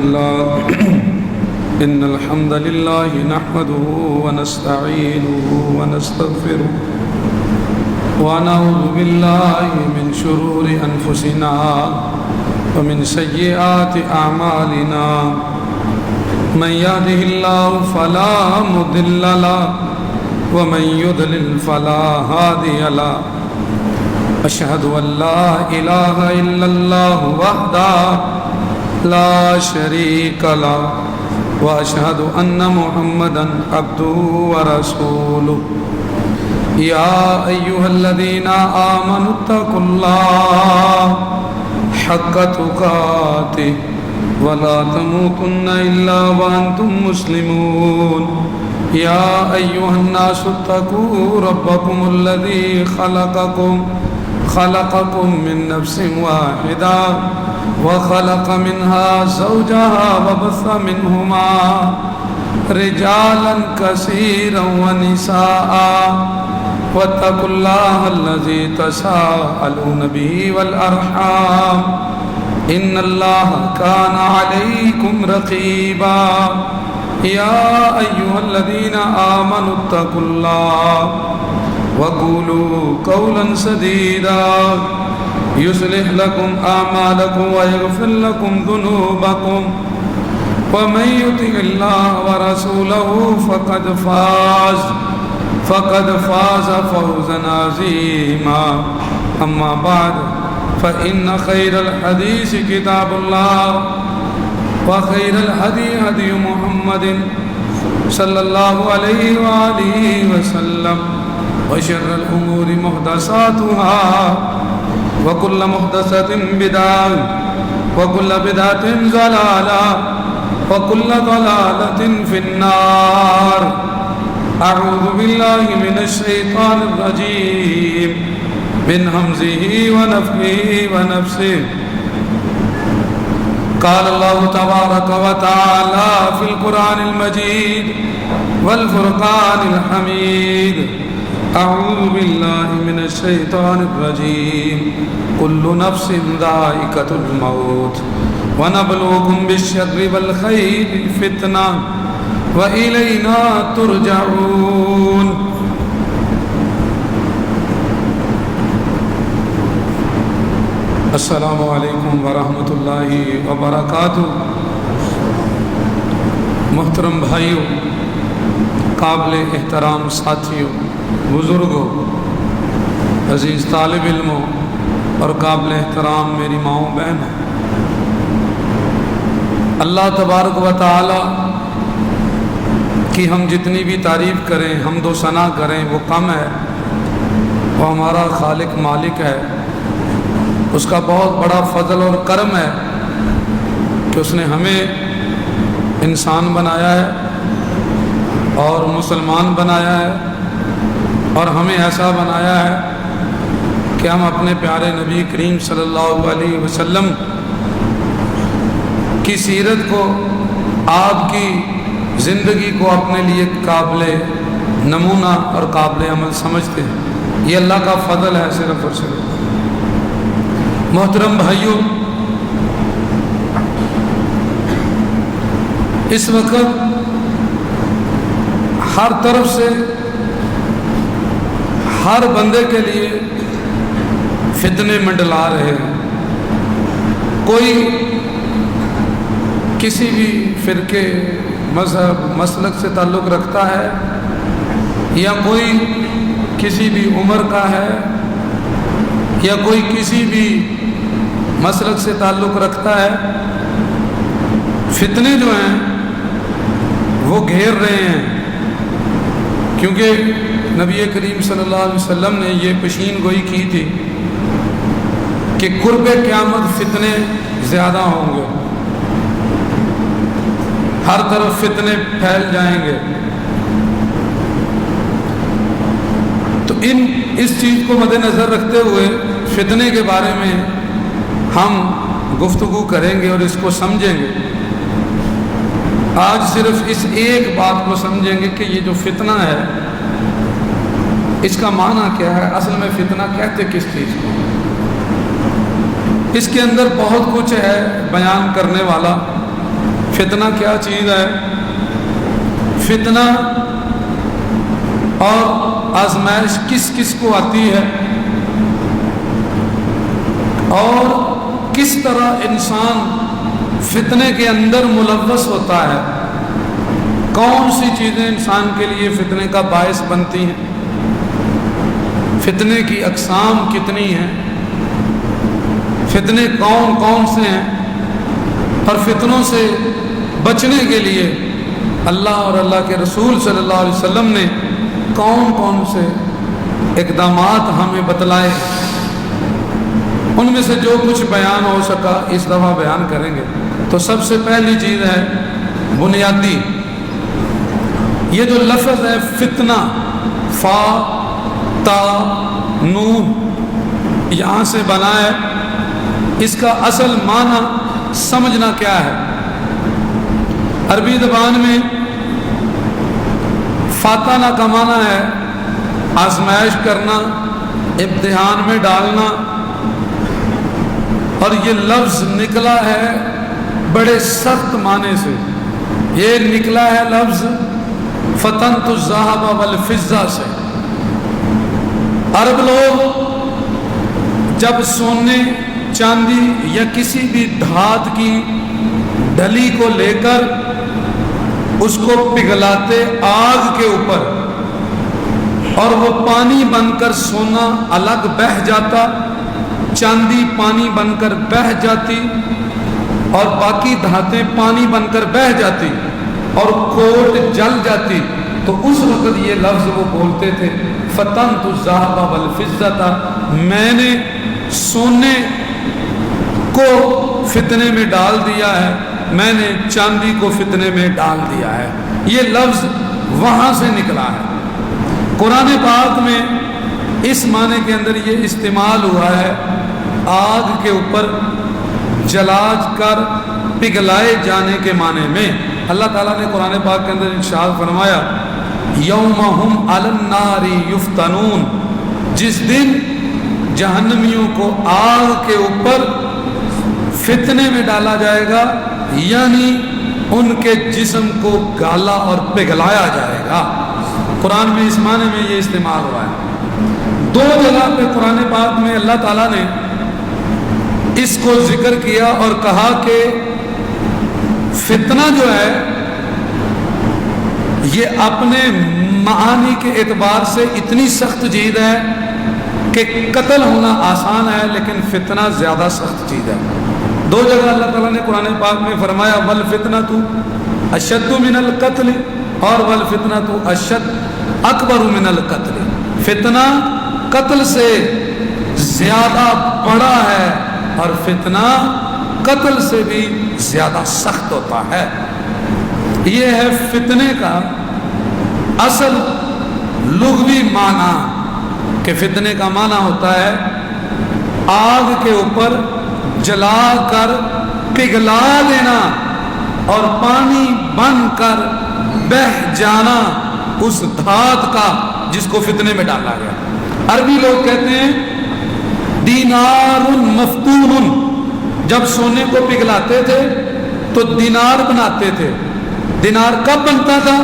لله إن الحمد لله نحمده ونستعينه ونستغفره ونعوذ بالله من شرور أنفسنا ومن سيئات أعمالنا من يهده الله فلا مضل له ومن يضلل فلا هادي له أشهد أن لا إله إلا الله وحده لا شريك له وأشهد أن محمدا عبده ورسوله يا أيها الذين آمنوا اتقوا الله حق تقاته ولا تموتن إلا وأنتم مسلمون يا أيها الناس اتقوا ربكم الذي خلقكم من نفس واحدة وخلق منها زوجها وبث منهما رجالا كثيرا ونساء واتقوا الله الذي تساءلون به والأرحام إن الله كان عليكم رقيبا يا أيها الذين آمنوا اتقوا الله وقولوا قولا سديدا يصلح لكم أعمالكم ويغفر لكم ذنوبكم ومن يطع الله ورسوله فقد فاز فوزا عظيما أما بعد فإن خير الحديث كتاب الله وخير الهدي هدي محمد صلى الله عليه وآله وسلم وشر الأمور محدثاتها وكل محدثة بدعة وكل بدعة ضلالة وكل ضلالة في النار أعوذ بالله من الشيطان الرجيم من همزه ونفخه ونفسه قال الله تبارك وتعالى في القرآن المجيد والفرقان الحميد أعوذ بالله من الشيطان الرجيم كل نفس ذائقة الموت ونبلوكم بالشر والخير فتنة وإلينا ترجعون السلام علیکم ورحمۃ اللہ وبرکاتہ۔ محترم بھائیوں، قابل احترام ساتھیوں، بزرگوں، عزیز طالب علموں اور قابل احترام میری ماؤں بہنوں، اللہ تبارک و تعالی کی ہم جتنی بھی تعریف کریں، حمد و ثنا کریں، وہ کم ہے۔ وہ ہمارا خالق مالک ہے، اس کا بہت بڑا فضل اور کرم ہے کہ اس نے ہمیں انسان بنایا ہے اور مسلمان بنایا ہے، اور ہمیں ایسا بنایا ہے کہ ہم اپنے پیارے نبی کریم صلی اللہ علیہ وسلم کی سیرت کو، آپ کی زندگی کو اپنے لیے قابل نمونہ اور قابل عمل سمجھتے ہیں۔ یہ اللہ کا فضل ہے صرف اور صرف۔ محترم بھائیوں، اس وقت ہر طرف سے ہر بندے کے لیے فتنے منڈلا رہے ہیں۔ کوئی کسی بھی فرقے، مذہب، مسلک سے تعلق رکھتا ہے، یا کوئی کسی بھی عمر کا ہے، یا کوئی کسی بھی مسلک سے تعلق رکھتا ہے، فتنے جو ہیں وہ گھیر رہے ہیں، کیونکہ نبی کریم صلی اللہ علیہ وسلم نے یہ پیشین گوئی کی تھی کہ قرب قیامت فتنے زیادہ ہوں گے، ہر طرف فتنے پھیل جائیں گے۔ تو اس چیز کو مد نظر رکھتے ہوئے فتنے کے بارے میں ہم گفتگو کریں گے اور اس کو سمجھیں گے۔ آج صرف اس ایک بات کو سمجھیں گے کہ یہ جو فتنہ ہے اس کا معنی کیا ہے، اصل میں فتنہ کہتے کس چیز کو۔ اس کے اندر بہت کچھ ہے بیان کرنے والا، فتنہ کیا چیز ہے؟ فتنہ اور آزمائش کس کس کو آتی ہے اور کس طرح انسان فتنے کے اندر ملوث ہوتا ہے، کون سی چیزیں انسان کے لیے فتنے کا باعث بنتی ہیں، فتنے کی اقسام کتنی ہیں، فتنے کون کون سے ہیں، اور فتنوں سے بچنے کے لیے اللہ اور اللہ کے رسول صلی اللہ علیہ وسلم نے کون کون سے اقدامات ہمیں بتلائے، ان میں سے جو کچھ بیان ہو سکا اس دفعہ بیان کریں گے۔ تو سب سے پہلی چیز ہے بنیادی، یہ جو لفظ ہے فتنہ، فا تا نون یہاں سے بنا ہے، اس کا اصل معنی سمجھنا کیا ہے؟ عربی زبان میں فاتنہ کا معنی ہے آزمائش کرنا، امتحان میں ڈالنا، اور یہ لفظ نکلا ہے بڑے سخت معنی سے، یہ نکلا ہے لفظ فتنت الذهب والفضة سے۔ عرب لوگ جب سونے، چاندی یا کسی بھی دھات کی ڈلی کو لے کر اس کو پگھلاتے آگ کے اوپر، اور وہ پانی بن کر سونا الگ بہہ جاتا، چاندی پانی بن کر بہہ جاتی، اور باقی دھاتیں پانی بن کر بہہ جاتی، اور کوٹ جل جاتی، تو اس وقت یہ لفظ وہ بولتے تھے فتنت الذهب والفضة، میں نے سونے کو فتنے میں ڈال دیا ہے، میں نے چاندی کو فتنے میں ڈال دیا ہے، یہ لفظ وہاں سے نکلا ہے۔ قرآن پاک میں اس معنی کے اندر یہ استعمال ہوا ہے آگ کے اوپر جلا کر پگھلائے جانے کے معنی میں۔ اللہ تعالیٰ نے قرآن پاک کے اندر ارشاد فرمایا یوم ہم علی النار یفتنون، جس دن جہنمیوں کو آگ کے اوپر فتنے میں ڈالا جائے گا، یعنی ان کے جسم کو گالا اور پگھلایا جائے گا۔ قرآن میں اس معنی میں یہ استعمال ہوا ہے۔ دو جگہ پہ قرآن پاک میں اللہ تعالیٰ نے اس کو ذکر کیا اور کہا کہ فتنہ جو ہے یہ اپنے معانی کے اعتبار سے اتنی سخت چیز ہے کہ قتل ہونا آسان ہے، لیکن فتنہ زیادہ سخت چیز ہے۔ دو جگہ اللہ تعالیٰ نے قرآن پاک میں فرمایا وَالْفِتْنَةُ أَشَدُّ مِنَ الْقَتْلِ، اور وَالْفِتْنَةُ أَشَدُّ أَكْبَرُ مِنَ الْقَتْلِ، فتنہ قتل سے زیادہ بڑا ہے اور فتنہ قتل سے بھی زیادہ سخت ہوتا ہے۔ یہ ہے فتنے کا اصل لغوی معنی، کہ فتنے کا معنی ہوتا ہے آگ کے اوپر جلا کر پگھلا دینا اور پانی بن کر بہہ جانا اس دھات کا جس کو فتنے میں ڈالا گیا۔ عربی لوگ کہتے ہیں دینار مفتون، جب سونے کو پگھلاتے تھے تو دینار بناتے تھے۔ دینار کب بنتا تھا؟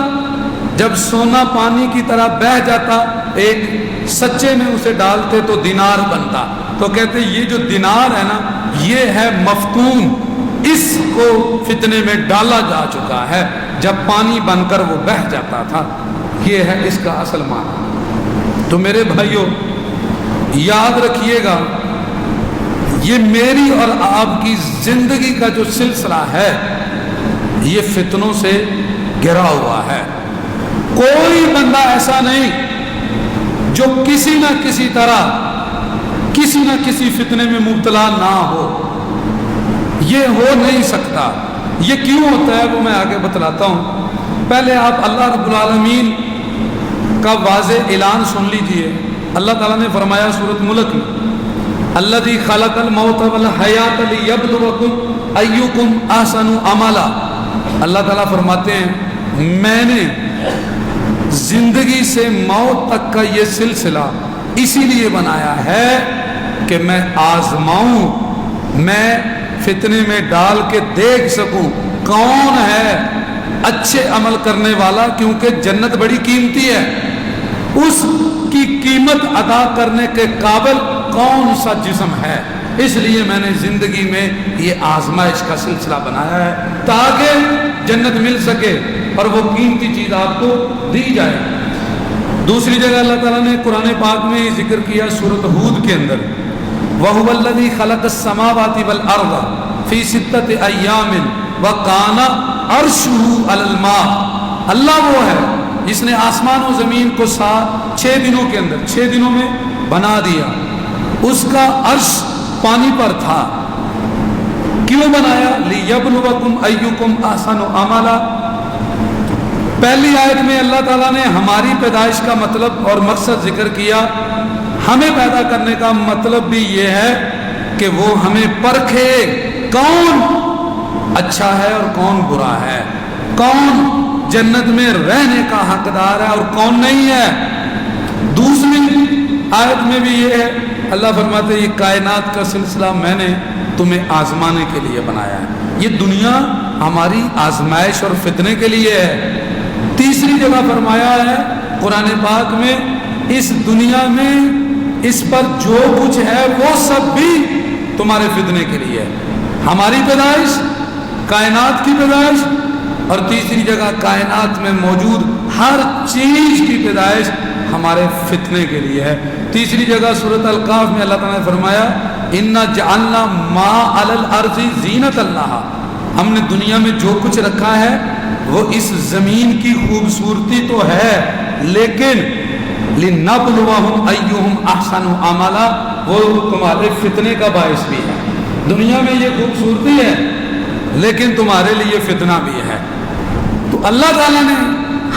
جب سونا پانی کی طرح بہہ جاتا، ایک سچے میں اسے ڈالتے تو دینار بنتا۔ تو کہتے یہ جو دینار ہے نا یہ ہے مفتون، اس کو فتنے میں ڈالا جا چکا ہے جب پانی بن کر وہ بہہ جاتا تھا۔ یہ ہے اس کا اصل معنی۔ تو میرے بھائیوں یاد رکھیے گا، یہ میری اور آپ کی زندگی کا جو سلسلہ ہے یہ فتنوں سے گھرا ہوا ہے۔ کوئی بندہ ایسا نہیں جو کسی نہ کسی طرح کسی نہ کسی فتنے میں مبتلا نہ ہو، یہ ہو نہیں سکتا۔ یہ کیوں ہوتا ہے وہ میں آگے بتلاتا ہوں۔ پہلے آپ اللہ رب العالمین کا واضح اعلان سن لیجئے۔ اللہ تعالیٰ نے فرمایا سورۃ ملک میں الذی خلق الموت والحیات لیبلوکم ایکم احسن عملا، اللہ تعالیٰ فرماتے ہیں میں نے زندگی سے موت تک کا یہ سلسلہ اسی لیے بنایا ہے کہ میں آزماؤں، میں فتنے میں ڈال کے دیکھ سکوں کون ہے اچھے عمل کرنے والا، کیونکہ جنت بڑی قیمتی ہے، اس کی قیمت ادا کرنے کے قابل کون سا جسم ہے. اس لیے میں نے زندگی میں یہ آزمائش کا سلسلہ بنایا ہے تاکہ جنت مل سکے اور وہ قیمتی چیز آپ کو دی جائے. دوسری جگہ اللہ تعالیٰ نے قرآن پاک میں ذکر کیا سورۃ ہود کے اندر، وَهُوَ الَّذِي خَلَقَ السَّمَاوَاتِ وَالْأَرْضَ فِي سِتَّةِ أَيَّامٍ وَكَانَ عَرْشُهُ عَلَى الْمَاءِ. اللہ وہ ہے جس نے آسمان و زمین کو 6 دنوں کے اندر 6 دنوں میں بنا دیا. اس کا عرش پانی پر تھا. کیوں بنایا؟ لِيَبْلُوَكُمْ أَيُّكُمْ أَحْسَنُ عَمَلًا. پہلی آیت میں اللہ تعالیٰ نے ہماری پیدائش کا مطلب اور مقصد ذکر کیا. ہمیں پیدا کرنے کا مطلب بھی یہ ہے کہ وہ ہمیں پرکھے کون اچھا ہے اور کون برا ہے، کون جنت میں رہنے کا حقدار ہے اور کون نہیں ہے. دوسری آیت میں بھی یہ ہے، اللہ فرماتے ہیں یہ کائنات کا سلسلہ میں نے تمہیں آزمانے کے لیے بنایا ہے. یہ دنیا ہماری آزمائش اور فتنے کے لیے ہے. تیسری جگہ فرمایا ہے قرآن پاک میں، اس دنیا میں اس پر جو کچھ ہے وہ سب بھی تمہارے فتنے کے لیے ہے. ہماری پیدائش، کائنات کی پیدائش، اور تیسری جگہ کائنات میں موجود ہر چیز کی پیدائش ہمارے فتنے کے لیے ہے. تیسری جگہ سورۃ القاف میں اللہ تعالیٰ نے فرمایا اِنَّا جَعَلْنَا مَا عَلَى الْأَرْضِ زِینَةً لَهَا. ہم نے دنیا میں جو کچھ رکھا ہے وہ اس زمین کی خوبصورتی تو ہے، لیکن لِنَبْلُوَهُمْ أَيُّهُمْ أَحْسَنُ عَمَلًا، وہ تمہارے فتنے کا باعث بھی ہے. دنیا میں یہ خوبصورتی ہے لیکن تمہارے لیے فتنہ بھی ہے. تو اللہ تعالیٰ نے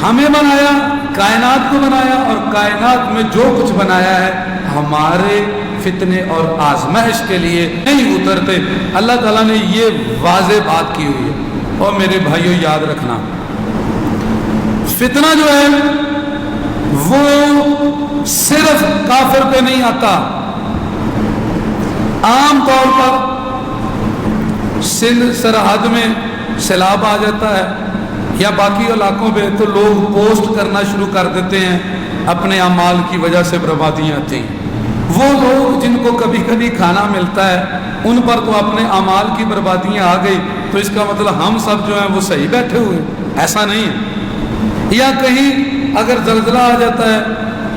ہمیں بنایا، کائنات کو بنایا، اور کائنات میں جو کچھ بنایا ہے ہمارے فتنے اور آزمائش کے لیے نہیں اترتے. اللہ تعالیٰ نے یہ واضح بات کی ہوئی ہے. اور میرے بھائیوں یاد رکھنا، فتنہ جو ہے وہ صرف کافر پہ نہیں آتا. عام طور پر سندھ سرحد میں سیلاب آ جاتا ہے یا باقی علاقوں پہ تو لوگ پوسٹ کرنا شروع کر دیتے ہیں، اپنے اعمال کی وجہ سے بربادیاں تھیں. وہ لوگ جن کو کبھی کبھی کھانا ملتا ہے ان پر تو اپنے اعمال کی بربادیاں آ گئی، تو اس کا مطلب ہم سب جو ہیں وہ صحیح بیٹھے ہوئے، ایسا نہیں ہے. یا کہیں اگر زلزلہ آ جاتا ہے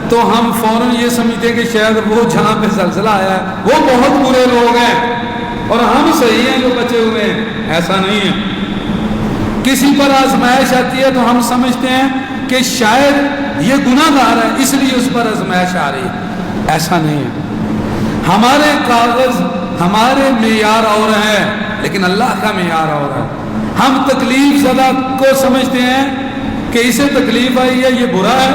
تو ہم فوراً یہ سمجھتے ہیں کہ شاید وہ جہاں پہ زلزلہ آیا ہے وہ بہت برے لوگ ہیں اور ہم صحیح ہیں جو بچے ہوئے ہیں. ایسا نہیں ہے. کسی پر آزمائش آتی ہے تو ہم سمجھتے ہیں کہ شاید یہ گناہ گار ہے اس لیے اس پر آزمائش آ رہی ہے. ایسا نہیں ہے. ہمارے کاغذ، ہمارے معیار اور ہیں لیکن اللہ کا معیار اور ہے. ہم تکلیف زدہ کو سمجھتے ہیں کہ اسے تکلیف آئی ہے، یہ برا ہے،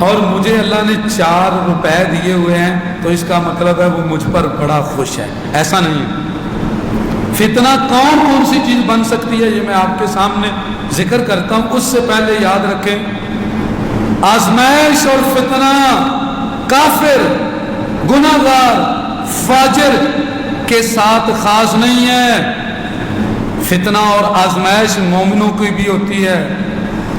اور مجھے اللہ نے 4 روپے دیے ہوئے ہیں تو اس کا مطلب ہے وہ مجھ پر بڑا خوش ہے. ایسا نہیں ہے. فتنہ کون سی چیز بن سکتی ہے یہ میں آپ کے سامنے ذکر کرتا ہوں. اس سے پہلے یاد رکھیں آزمائش اور فتنہ کافر، گناہگار، فاجر کے ساتھ خاص نہیں ہے. فتنہ اور آزمائش مومنوں کی بھی ہوتی ہے،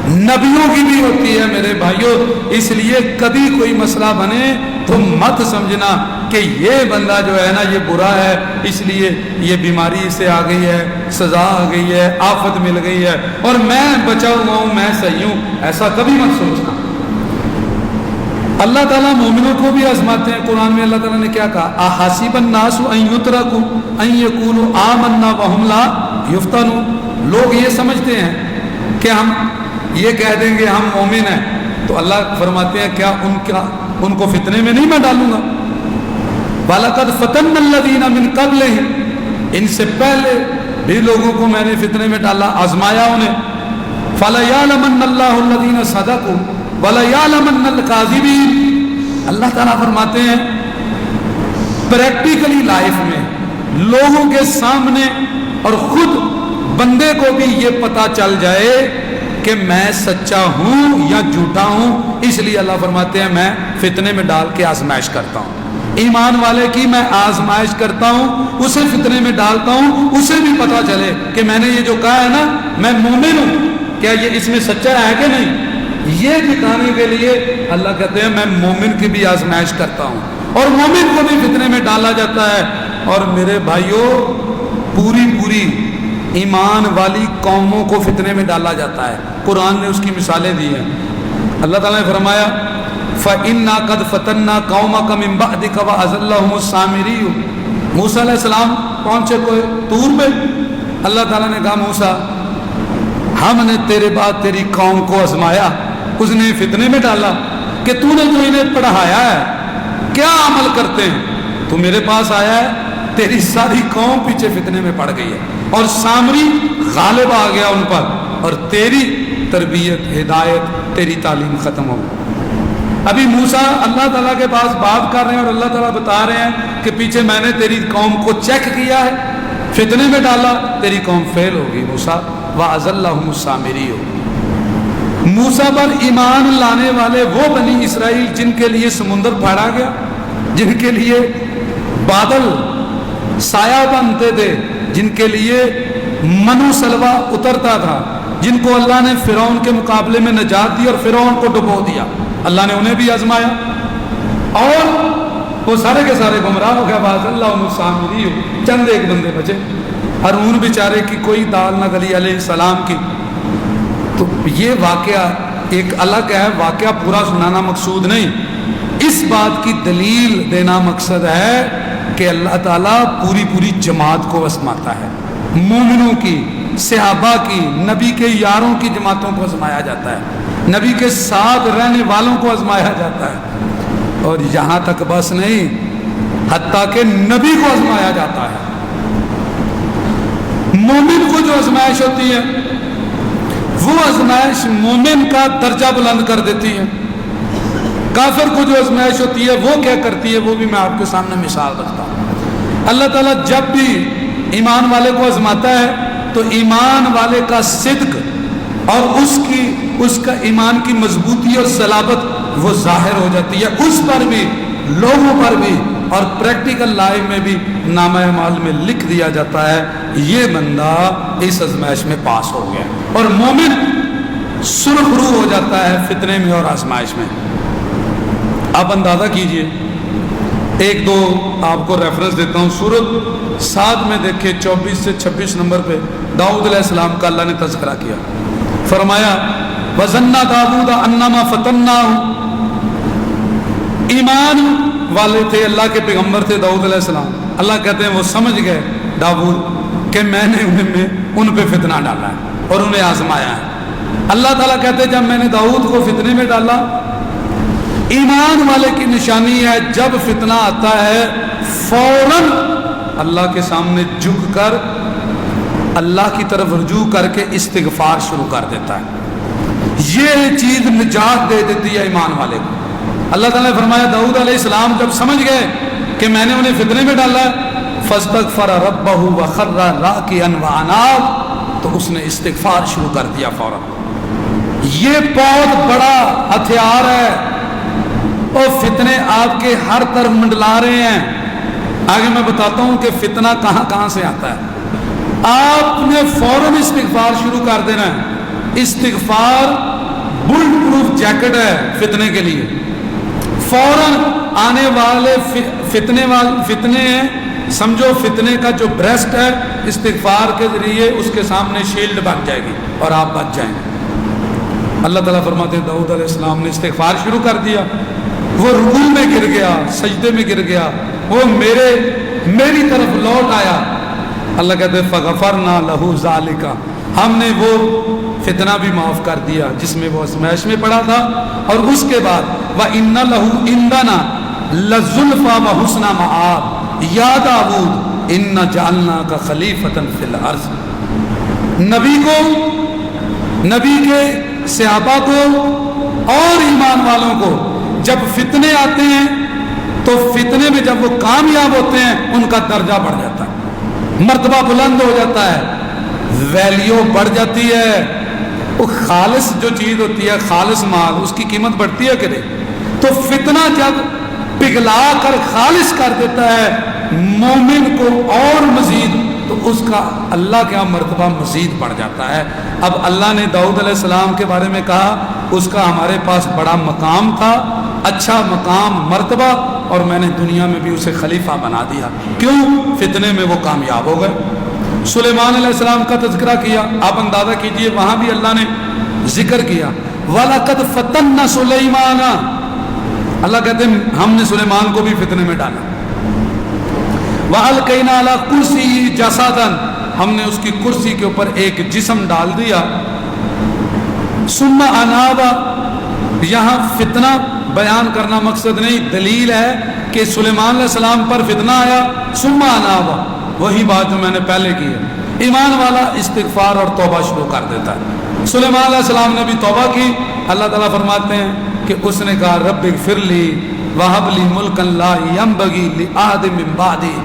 نبیوں کی بھی ہوتی ہے میرے بھائیوں. اس لیے کبھی کوئی مسئلہ بنے تو مت سمجھنا کہ یہ بندہ جو ہے نا یہ برا ہے اس لیے یہ بیماری سے آ گئی ہے، سزا آ گئی ہے، آفت مل گئی ہے اور میں بچا ہوا ہوں، میں صحیح ہوں. ایسا کبھی مت سوچنا. اللہ تعالیٰ مومنوں کو بھی آزماتے ہیں. قرآن میں اللہ تعالیٰ نے کیا کہا؟ احسب الناس ان یترکوا ان یقولوا آمنا وهم لا یفتنون. لوگ یہ سمجھتے ہیں کہ ہم یہ کہہ دیں گے ہم مومن ہیں تو اللہ فرماتے ہیں کیا ان کو فتنے میں نہیں میں ڈالوں گا؟ وَلَقَدْ فَتَنَّ الَّذِينَ مِن قَبْلِهِمْ، ان سے پہلے بھی لوگوں کو میں نے فتنے میں ڈالا، آزمایا انہیں. فَلَيَعْلَمَنَّ اللَّهُ الَّذِينَ صَدَقُوا وَلَيَعْلَمَنَّ الْكَاذِبِينَ. اللہ تعالیٰ فرماتے ہیں پریکٹیکلی لائف میں لوگوں کے سامنے اور خود بندے کو بھی یہ پتا چل جائے کہ میں سچا ہوں یا جھوٹا ہوں، اس لیے اللہ فرماتے ہیں میں فتنے میں ڈال کے آزمائش کرتا ہوں. ایمان والے کی میں آزمائش کرتا ہوں، اسے فتنے میں ڈالتا ہوں، اسے بھی پتا چلے کہ میں نے یہ جو کہا ہے نا میں مومن ہوں، کیا یہ اس میں سچا ہے کہ نہیں، یہ دکھانے کے لیے اللہ کہتے ہیں میں مومن کی بھی آزمائش کرتا ہوں، اور مومن کو بھی فتنے میں ڈالا جاتا ہے۔ اور میرے بھائیوں پوری ایمان والی قوموں کو فتنے میں ڈالا جاتا ہے، قرآن نے اس کی مثالیں دی ہیں۔ اللہ تعالیٰ نے فرمایا فَإِنَّا قَدْ فَتَنَّا قَوْمَكَ مِن بَعْدِكَ وَأَزَلَّهُمُ السَّامِرِيُّ۔ موسیٰ علیہ السلام پہنچے کوئی طور پہ، اللہ تعالیٰ نے کہا موسیٰ ہم نے تیرے بعد تیری قوم کو آزمایا، اس نے فتنے میں ڈالا کہ تو نے جو انہیں پڑھایا ہے کیا عمل کرتے ہیں، تو میرے پاس آیا ہے تیری ساری قوم پیچھے فتنے میں پڑ گئی ہے، اور سامری غالب آ گیا ان پر، اور تیری تربیت ہدایت تیری تعلیم ختم ہو۔ ابھی موسیٰ اللہ تعالیٰ کے پاس بات کر رہے ہیں، اور اللہ تعالیٰ بتا رہے ہیں کہ پیچھے میں نے تیری قوم کو چیک کیا ہے، فتنے میں ڈالا، تیری قوم فیل ہوگی موسیٰ، وَأَزَلَّهُمُ السَّامِرِيُّ۔ موسیٰ پر ایمان لانے والے وہ بنی اسرائیل جن کے لیے سمندر پھاڑا گیا، جن کے لیے بادل سایہ بنتے تھے، جن کے لیے منو سلوا اترتا تھا، جن کو اللہ نے فرعون کے مقابلے میں نجات دی اور فرعون کو ڈبو دیا، اللہ نے انہیں بھی آزمایا، اور وہ سارے کے سارے گمراہ ہو گیا۔ باز اللہ سامری، چند ایک بندے بچے، ہارون بیچارے کی کوئی دال نہ گلی علیہ السلام کی۔ تو یہ واقعہ ایک الگ ہے، واقعہ پورا سنانا مقصود نہیں، اس بات کی دلیل دینا مقصد ہے کہ اللہ تعالیٰ پوری جماعت کو آزماتا ہے، مومنوں کی، صحابہ کی، نبی کے یاروں کی جماعتوں کو آزمایا جاتا ہے، نبی کے ساتھ رہنے والوں کو آزمایا جاتا ہے، اور یہاں تک بس نہیں، حتیٰ کہ نبی کو آزمایا جاتا ہے۔ مومن کو جو آزمائش ہوتی ہے وہ آزمائش مومن کا درجہ بلند کر دیتی ہے، کافر کو جو آزمائش ہوتی ہے وہ کیا کرتی ہے، وہ بھی میں آپ کے سامنے مثال رکھتا ہوں۔ اللہ تعالیٰ جب بھی ایمان والے کو آزماتا ہے تو ایمان والے کا صدق اور اس کا ایمان کی مضبوطی اور صلابت وہ ظاہر ہو جاتی ہے، اس پر بھی، لوگوں پر بھی، اور پریکٹیکل لائف میں بھی نامہ اعمال میں لکھ دیا جاتا ہے یہ بندہ اس آزمائش میں پاس ہو گیا، اور مومن سرخرو ہو جاتا ہے فتنے میں اور آزمائش میں۔ آپ اندازہ کیجئے، ایک دو آپ کو ریفرنس دیتا ہوں، سورۃ 7 میں دیکھیں 24 سے 26 نمبر پہ داؤد علیہ السلام کا اللہ نے تذکرہ کیا، فرمایا وَظَنَّ دَاوُودَ أَنَّمَا فَتَنَّاهُ۔ ایمان والے تھے، اللہ کے پیغمبر تھے داؤد علیہ السلام، اللہ کہتے ہیں وہ سمجھ گئے داؤد کہ میں نے ان پہ فتنہ ڈالا ہے اور انہیں آزمایا ہے۔ اللہ تعالیٰ کہتے ہیں جب میں نے داؤد کو فتنے میں ڈالا، ایمان والے کی نشانی ہے جب فتنہ آتا ہے فوراً اللہ کے سامنے جھک کر اللہ کی طرف رجوع کر کے استغفار شروع کر دیتا ہے، یہ چیز نجات دے دیتی ہے ایمان والے کو۔ اللہ تعالیٰ نے فرمایا داؤد علیہ السلام جب سمجھ گئے کہ میں نے انہیں فتنے میں ڈالا فاستغفر ربہ وخر راکعا واناب، تو اس نے استغفار شروع کر دیا فوراً۔ یہ بہت بڑا ہتھیار ہے، اور فتنے آپ کے ہر طرف منڈلا رہے ہیں۔ آگے میں بتاتا ہوں کہ فتنہ کہاں کہاں سے آتا ہے، آپ نے فوراً استغفار شروع کر دینا ہے۔ استغفار بلٹ پروف جیکٹ ہے فتنے کے لیے، فوراً آنے والے فتنے ہیں، سمجھو فتنے کا جو بریسٹ ہے استغفار کے ذریعے اس کے سامنے شیلڈ بن جائے گی اور آپ بچ جائیں گے۔ اللہ تعالیٰ فرماتے ہیں داؤد علیہ السلام نے استغفار شروع کر دیا، وہ رکوع میں گر گیا، سجدے میں گر گیا، وہ میری طرف لوٹ آیا۔ اللہ کہتے ہیں فغفرنا لہ ذالک، ہم نے وہ فتنہ بھی معاف کر دیا جس میں وہ آزمائش میں پڑا تھا، اور اس کے بعد وَإِنَّ لَهُ عِندَنَا لَزُلْفَىٰ وَحُسْنَ مَآبٍ یا داؤد اِنَّا جَعَلْنَاكَ خَلِيفَةً فِي الْأَرْضِ۔ نبی کو، نبی کے صحابہ کو اور ایمان والوں کو جب فتنے آتے ہیں تو فتنے میں جب وہ کامیاب ہوتے ہیں ان کا درجہ بڑھ جاتا ہے، مرتبہ بلند ہو جاتا ہے، ویلیو بڑھ جاتی ہے۔ وہ خالص جو چیز ہوتی ہے، خالص مال، اس کی قیمت بڑھتی ہے کہ نہیں؟ تو فتنہ جب پگھلا کر خالص کر دیتا ہے مومن کو اور مزید، تو اس کا اللہ کے ہاں مرتبہ مزید بڑھ جاتا ہے۔ اب اللہ نے داؤد علیہ السلام کے بارے میں کہا اس کا ہمارے پاس بڑا مقام تھا، اچھا مقام مرتبہ، اور میں نے دنیا میں بھی اسے خلیفہ بنا دیا۔ کیوں؟ فتنے میں وہ کامیاب ہو گئے۔ سلیمان علیہ السلام کا تذکرہ کیا، آپ اندازہ کیجئے وہاں بھی اللہ نے ذکر کیا وَلَقَدْ فَتَنَّ سُلَيْمَانَ، اللہ کہتے ہیں ہم نے سلیمان کو بھی فتنے میں ڈالا۔ وَأَلْقَيْنَا عَلَى كُرْسِيِّهِ جَسَدًا، ہم نے اس کی کرسی کے اوپر ایک جسم ڈال دیا۔ ثُمَّ أَنَابَ، یہاں فتنہ بیان کرنا مقصد نہیں، دلیل ہے کہ سلیمان علیہ السلام پر فتنہ آیا۔ ثُمَّ أَنَابَ، وہی بات جو میں نے پہلے کی ہے، ایمان والا استغفار اور توبہ شروع کر دیتا ہے۔ سلیمان علیہ السلام نے بھی توبہ کی، اللہ تعالیٰ فرماتے ہیں کہ اس نے کہا رب اغفر لی وہب لی ملکا لا ینبغی لأحد من بعدی،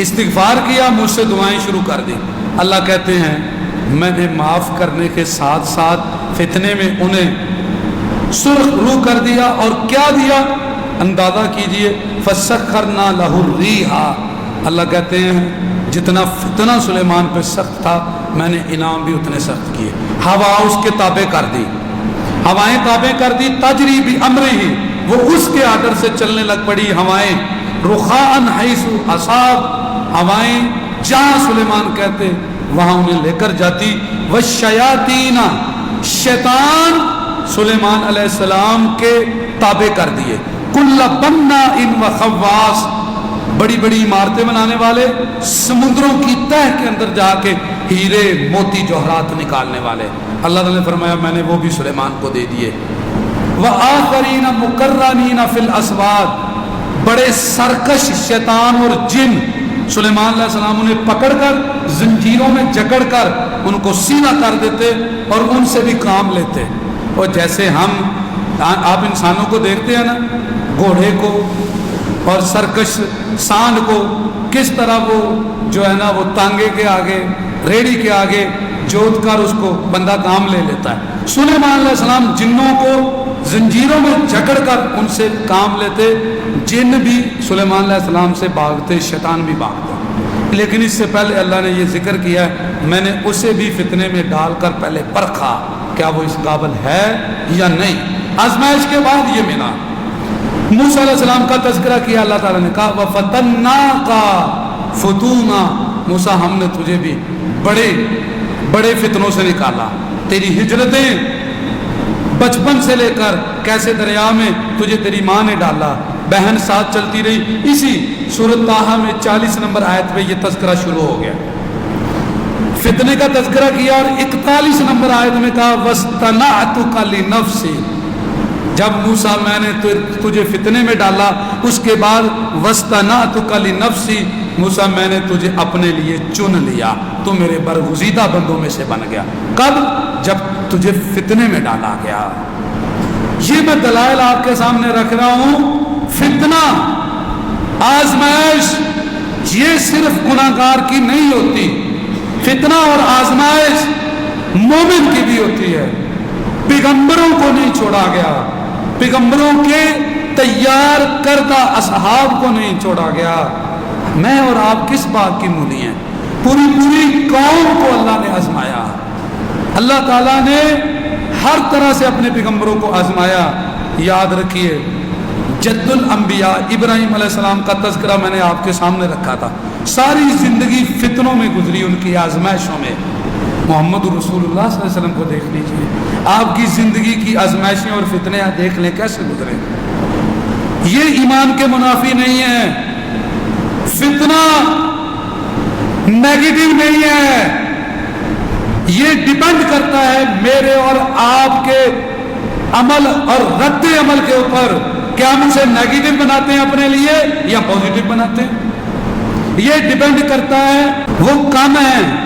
استغفار کیا، مجھ سے دعائیں شروع کر دی۔ اللہ کہتے ہیں میں نے معاف کرنے کے ساتھ ساتھ فتنے میں انہیں سرخ روح کر دیا، اور کیا دیا اندازہ کیجئے، فسخرنا لہ الریح، اللہ کہتے ہیں جتنا فتنہ سلیمان پہ سخت تھا میں نے انعام بھی اتنے سخت کیے۔ ہوا اس کے تابع کر دی، ہوائیں تابع کر دی، تجری بامرہ، وہ اس کے آرڈر سے چلنے لگ پڑی ہوائیں، رخاء حیث اصاب، ہوائیں جہاں سلیمان کہتے وہاں انہیں لے کر جاتی۔ والشیاطین، شیطان سلیمان علیہ السلام کے تابع کر دیے۔ کل بناء وغواص، بڑی بڑی عمارتیں بنانے والے، سمندروں کی تہ کے اندر جا کے ہیرے موتی جوہرات نکالنے والے، اللہ تعالیٰ نے فرمایا میں نے وہ بھی سلیمان کو دے دیے۔ وآخرین مقرنین فی الاسواد، بڑے سرکش شیطان اور جن سلیمان علیہ السلام انہیں پکڑ کر زنجیروں میں جکڑ کر ان کو سینہ کر دیتے اور ان سے بھی کام لیتے۔ اور جیسے ہم آپ انسانوں کو دیکھتے ہیں نا، گھوڑے کو اور سرکش سانڈ کو کس طرح وہ جو ہے نا وہ تانگے کے آگے، ریڑھی کے آگے جوت کر اس کو بندہ کام لے لیتا ہے، سلیمان علیہ السلام جنوں کو زنجیروں میں جکڑ کر ان سے کام لیتے، جن بھی سلیمان علیہ السلام سے بھاگتے، شیطان بھی بھاگتا۔ لیکن اس سے پہلے اللہ نے یہ ذکر کیا ہے میں نے اسے بھی فتنے میں ڈال کر پہلے پرکھا کیا وہ اس قابل ہے یا نہیں، آزمائش کے بعد یہ ملا۔ موسیٰ علیہ السلام کا تذکرہ کیا، اللہ تعالیٰ نے کہا وَفَتَنَّاكَ فُتُونًا، موسیٰ ہم نے تجھے بھی بڑے بڑے فتنوں سے نکالا، تیری ہجرتیں بچپن سے لے کر کیسے دریا میں تجھے تیری ماں نے ڈالا، بہن ساتھ چلتی رہی، اسی سورۃ طٰہٰ میں 40 نمبر آیت پہ یہ تذکرہ شروع ہو گیا، فتنے کا تذکرہ کیا، اور 41 نمبر آیت میں کہا وَاسْتَنَعْتُكَ لِنَفْسِي، جب موسیٰ میں نے تجھے فتنے میں ڈالا اس کے بعد وَاسْتَنَعْتُكَ لِنَفْسِي، موسیٰ میں نے تجھے اپنے لیے چن لیا، تو میرے برگزیدہ بندوں میں سے بن گیا۔ کب؟ جب تجھے فتنے میں ڈالا گیا۔ یہ میں دلائل آپ کے سامنے رکھ رہا ہوں، فتنہ، آزمائش یہ صرف گناہگار کی نہیں ہوتی، فتنہ اور آزمائش مومن کی بھی ہوتی ہے۔ پیغمبروں کو نہیں چھوڑا گیا، پیغمبروں کے تیار کردہ اصحاب کو نہیں چھوڑا گیا۔ میں اور آپ کس بات کی مولی ہیں؟ پوری قوم کو اللہ نے آزمایا، اللہ تعالیٰ نے ہر طرح سے اپنے پیغمبروں کو آزمایا۔ یاد رکھیے جد الانبیاء ابراہیم علیہ السلام کا تذکرہ میں نے آپ کے سامنے رکھا تھا، ساری زندگی فتنوں میں گزری، ان کی آزمائشوں میں۔ محمد رسول اللہ صلی اللہ علیہ وسلم کو دیکھ لیجیے، آپ کی زندگی کی آزمائشیں اور فتنے دیکھ لیں کیسے گزرے۔ یہ ایمان کے منافی نہیں ہے، فتنہ نیگیٹو نہیں ہے، یہ ڈیپینڈ کرتا ہے میرے اور آپ کے عمل اور رد عمل کے اوپر، کیا ہم اسے نیگیٹو بناتے ہیں اپنے لیے یا پوزیٹو بناتے ہیں۔ یہ ڈیپینڈ کرتا ہے، وہ کم ہیں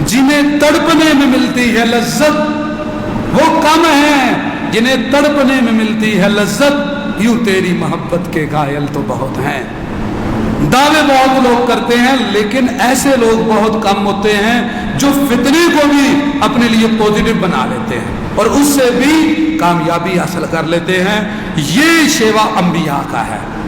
جنہیں تڑپنے میں ملتی ہے لذت، وہ کم ہیں جنہیں تڑپنے میں ملتی ہے لذت، یوں تیری محبت کے قائل تو بہت ہیں۔ دعوے بہت لوگ کرتے ہیں لیکن ایسے لوگ بہت کم ہوتے ہیں جو فتنے کو بھی اپنے لیے پوزیٹو بنا لیتے ہیں اور اس سے بھی کامیابی حاصل کر لیتے ہیں۔ یہ شیوا انبیاء کا ہے۔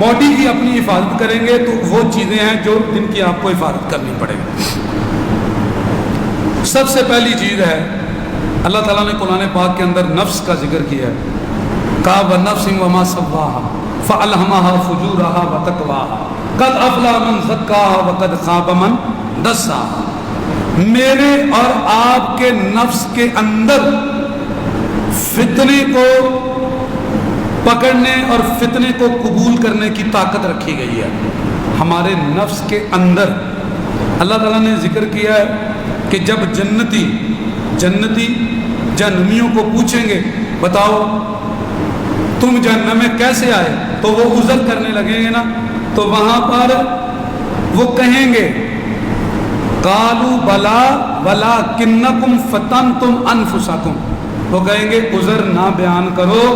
باڈی کی اپنی حفاظت کریں گے تو وہ چیزیں ہیں جو جن کی آپ کو حفاظت کرنی پڑے گی. سب سے پہلی چیز ہے اللہ تعالیٰ نے قرآن پاک کے اندر نفس کا ذکر کیا ہے. کہا وَنَفْسٍ وَمَا سَوَّاهَا فَأَلْهَمَهَا فُجُورَهَا وَتَقْوَاهَا قَدْ أَفْلَحَ مَنْ زَكَّاهَا وَقَدْ خَابَ مَنْ دَسَّاهَا. میرے اور آپ کے نفس کے اندر فتنے کو پکڑنے اور فتنے کو قبول کرنے کی طاقت رکھی گئی ہے. ہمارے نفس کے اندر اللہ تعالیٰ نے ذکر کیا ہے کہ جب جنتی جہنمیوں کو پوچھیں گے بتاؤ تم جہنم میں کیسے آئے, تو وہ عذر کرنے لگیں گے نا, تو وہاں پر وہ کہیں گے قالوا بلا ولکنکم فتنتم انفسکم, وہ کہیں گے عذر نہ بیان کرو,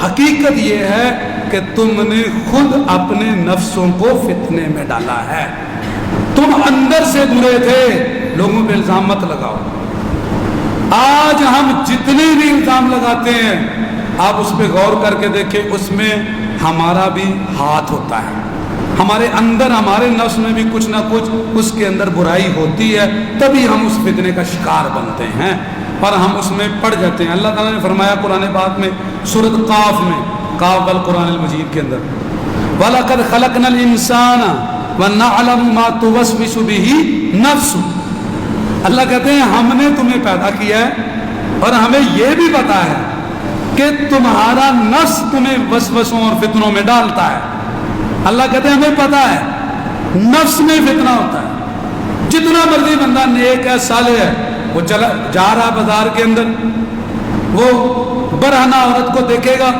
حقیقت یہ ہے کہ تم نے خود اپنے نفسوں کو فتنے میں ڈالا ہے, تم اندر سے برے تھے, لوگوں پہ الزام مت لگاؤ. آج ہم جتنے بھی الزام لگاتے ہیں آپ اس پہ غور کر کے دیکھیں, اس میں ہمارا بھی ہاتھ ہوتا ہے. ہمارے اندر ہمارے نفس میں بھی کچھ نہ کچھ اس کے اندر برائی ہوتی ہے, تبھی ہم اس فتنے کا شکار بنتے ہیں اور ہم اس میں پڑ جاتے ہیں. اللہ تعالیٰ نے فرمایا قرآن پاک میں سورۃ قاف میں, قاف والقرآن المجید کے اندر وَلَقَدْ خَلَقْنَا الْإِنسَانَ وَنَعْلَمُ مَا تُوَسْوِسُ بِهِ نَفْسُهُ. اللہ کہتے ہیں ہم نے تمہیں پیدا کیا ہے اور ہمیں یہ بھی پتا ہے کہ تمہارا نفس تمہیں وسوسوں اور فتنوں میں ڈالتا ہے. اللہ کہتے ہیں ہمیں پتا ہے نفس میں فتنہ ہوتا ہے. جتنا مرضی بندہ نیک ہے صالح ہے, وہ چلا جا رہا بازار کے اندر, وہ برہنہ عورت کو دیکھے گا,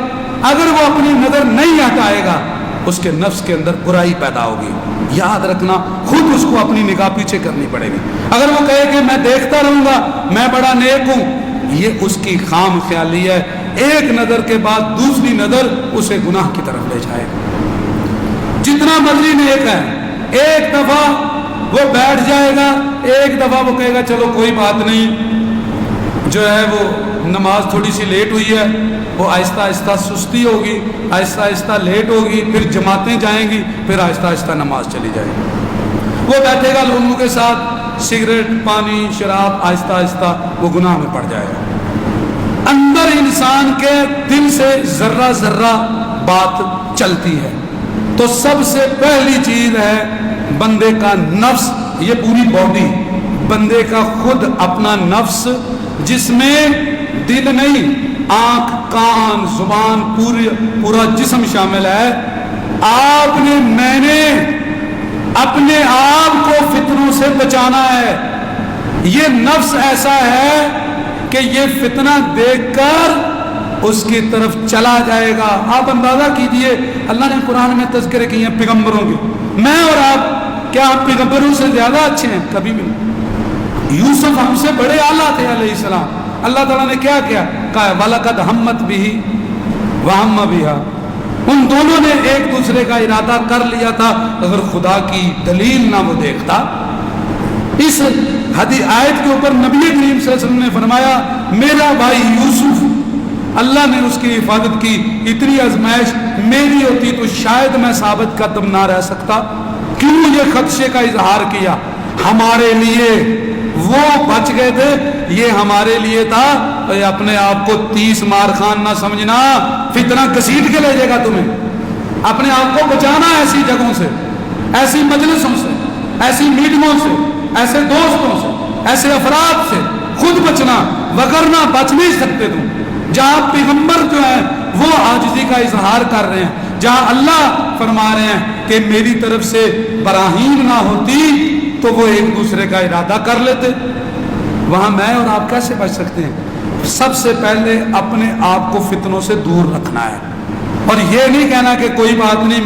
اگر وہ اپنی نظر نہیں ہٹائے گا اس کے نفس کے اندر برائی پیدا ہوگی. یاد رکھنا خود اس کو اپنی نگاہ پیچھے کرنی پڑے گی. اگر وہ کہے کہ میں دیکھتا رہوں گا میں بڑا نیک ہوں, یہ اس کی خام خیالی ہے. ایک نظر کے بعد دوسری نظر اسے گناہ کی طرف لے جائے گا. جتنا مرضی نیک ہے, ایک دفعہ وہ بیٹھ جائے گا, ایک دفعہ وہ کہے گا چلو کوئی بات نہیں, جو ہے وہ نماز تھوڑی سی لیٹ ہوئی ہے, وہ آہستہ آہستہ سستی ہوگی, آہستہ آہستہ لیٹ ہوگی, پھر جماعتیں جائیں گی, پھر آہستہ آہستہ نماز چلی جائے گی. وہ بیٹھے گا لوگوں کے ساتھ, سگریٹ پانی شراب, آہستہ آہستہ وہ گناہ میں پڑ جائے گا. اندر انسان کے دل سے ذرہ ذرہ بات چلتی ہے. تو سب سے پہلی چیز ہے بندے کا نفس, یہ پوری باڈی, بندے کا خود اپنا نفس جس میں دل نہیں, آنکھ کان زبان پورا جسم شامل ہے. آپ نے میں نے اپنے آپ کو فتنوں سے بچانا ہے. یہ نفس ایسا ہے کہ یہ فتنہ دیکھ کر اس کی طرف چلا جائے گا. آپ اندازہ کیجئے اللہ نے قرآن میں تذکرے کیے ہیں پیغمبروں کے. میں اور آپ کیا ہم پیغمبروں سے زیادہ اچھے ہیں؟ کبھی بھی نہیں. یوسف ہم سے بڑے اعلیٰ تھے علیہ السلام. اللہ تعالیٰ نے کیا کیا, کہا وَلَقَدْ ہَمَّتْ بِهِ وَهَمَّ بِهَا. ان دونوں نے ایک دوسرے کا ارادہ کر لیا تھا. اگر خدا کی دلیل نہ وہ دیکھتا. اس آیت کے اوپر نبی کریم صلی اللہ علیہ وسلم نے فرمایا میرا بھائی یوسف, اللہ نے اس کی حفاظت کی. اتنی آزمائش میری ہوتی تو شاید میں ثابت قدم نہ رہ سکتا. کیوں یہ خدشے کا اظہار کیا؟ ہمارے لیے وہ بچ گئے تھے, یہ ہمارے لیے تھا. اپنے آپ کو 30 مار خان نہ سمجھنا, فتنہ گھسیٹ کے لے جائے گا تمہیں. اپنے آپ کو بچانا ایسی جگہوں سے, ایسی مجلسوں سے, ایسی میٹنگوں سے, ایسے دوستوں سے, ایسے افراد سے خود بچنا, وگرنہ بچ نہیں سکتے تم. جہاں پیغمبر جو ہیں وہ عاجزی کا اظہار کر رہے ہیں, جہاں اللہ فرما رہے ہیں کہ میری طرف سے براہین نہ ہوتی تو وہ ایک دوسرے کا ارادہ کر لیتے, وہاں میں اور آپ کیسے بچ سکتے ہیں؟ سب سے پہلے اپنے آپ کو فتنوں سے دور رکھنا ہے, اور یہ نہیں کہنا کہ کوئی بات نہیں,